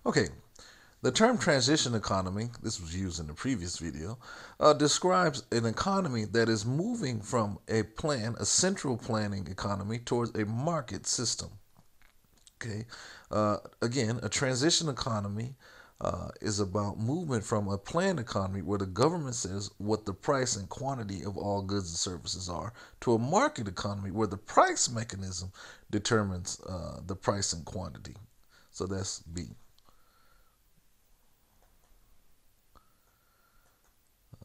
Okay, the term transition economy, this was used in the previous video, describes an economy that is moving from a central planning economy towards a market system. Okay, again, a transition economy is about movement from a planned economy where the government says what the price and quantity of all goods and services are to a market economy where the price mechanism determines the price and quantity. So that's B.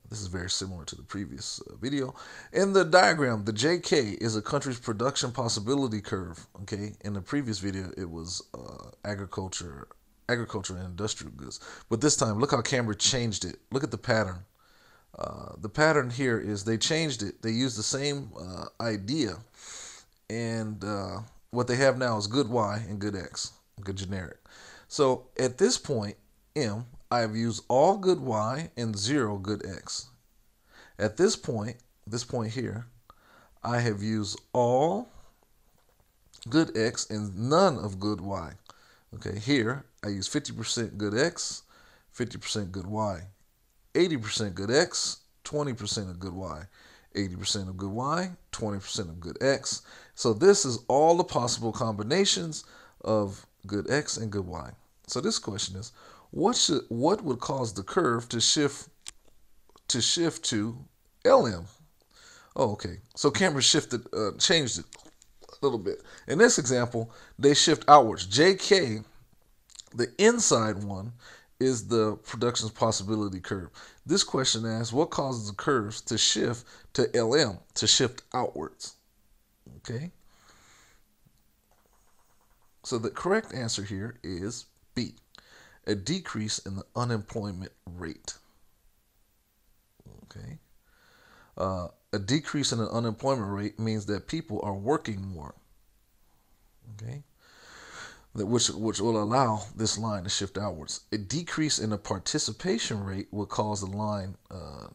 This is very similar to the previous video. In the diagram, the JK is a country's production possibility curve. Okay, in the previous video, it was agriculture and industrial goods. But this time, look how Canberra changed it. Look at the pattern. The pattern here is they changed it. They used the same idea, and what they have now is good Y and good X, good generic. So at this point, M, I have used all good Y and zero good X. At this point here, I have used all good X and none of good Y. Okay, here I use 50% good X, 50% good Y, 80% good X, 20% of good Y, 80% of good Y, 20% of good X. So this is all the possible combinations of good X and good Y. So this question is, what would cause the curve to shift to LM? Oh, okay. So camera changed it a little bit. In this example, they shift outwards. JK, the inside one, is the production's possibility curve. This question asks what causes the curves to shift to LM, to shift outwards. Okay? So the correct answer here is B, a decrease in the unemployment rate. Okay? A decrease in the unemployment rate means that people are working more. Okay? Which will allow this line to shift outwards. A decrease in the participation rate will cause the line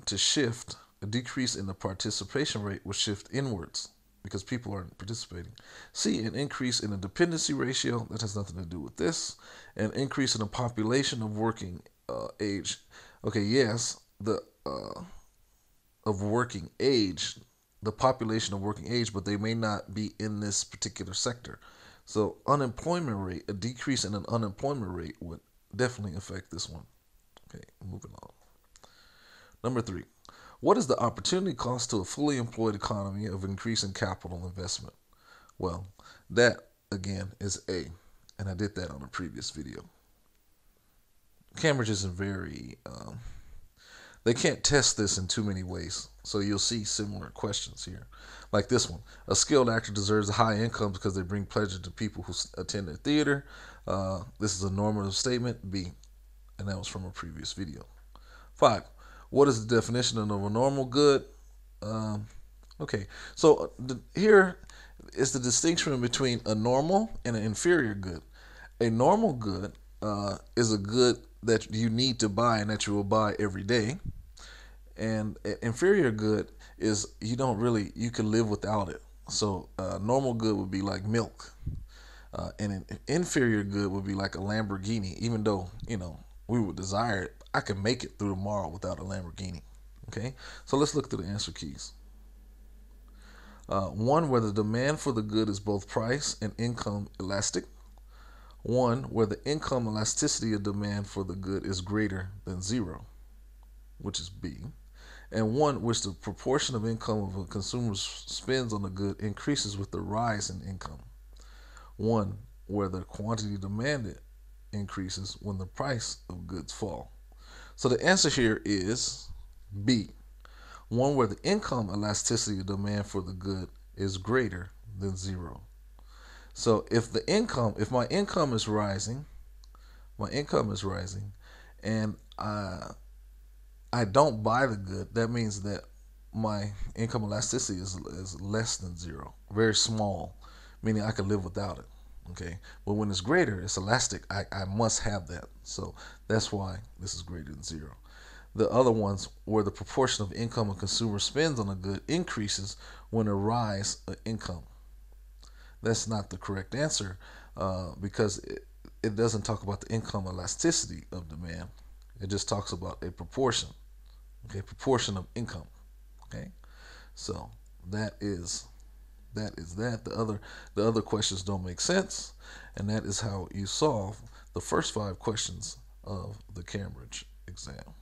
to shift. A decrease in the participation rate will shift inwards because people aren't participating. C, an increase in the dependency ratio, that has nothing to do with this. An increase in the population of working age. Okay, yes, the of working age, the population of working age, but they may not be in this particular sector. So unemployment rate, a decrease in an unemployment rate would definitely affect this one. Okay, moving on. Number 3, what is the opportunity cost to a fully employed economy of increasing capital investment? Well, that again is A, and I did that on a previous video. Cambridge isn't very they can't test this in too many ways. So you'll see similar questions here. Like this one. A skilled actor deserves a high income because they bring pleasure to people who attend their theater. This is a normative statement, B. And that was from a previous video. 5. What is the definition of a normal good? Okay, so here is the distinction between a normal and an inferior good. A normal good is a good that you need to buy and that you will buy every day. And an inferior good is you can live without it. So normal good would be like milk. And an inferior good would be like a Lamborghini, even though, we would desire it. I can make it through tomorrow without a Lamborghini. Okay, so let's look through the answer keys. 1, where the demand for the good is both price and income elastic. 1, where the income elasticity of demand for the good is greater than 0, which is B. And 1, which the proportion of income of a consumer spends on the good increases with the rise in income. 1, where the quantity demanded increases when the price of goods fall. So the answer here is B. 1, where the income elasticity of demand for the good is greater than 0. So if my income is rising, and I don't buy the good, that means that my income elasticity is less than 0, very small, meaning I can live without it. Okay, but when it's greater, it's elastic. I must have that. So that's why this is greater than 0. The other ones where the proportion of income a consumer spends on a good increases when a rise of income. That's not the correct answer because it doesn't talk about the income elasticity of demand. It just talks about a proportion, okay, proportion of income. Okay, so that is that. The other questions don't make sense, and that is how you solve the first 5 questions of the Cambridge exam.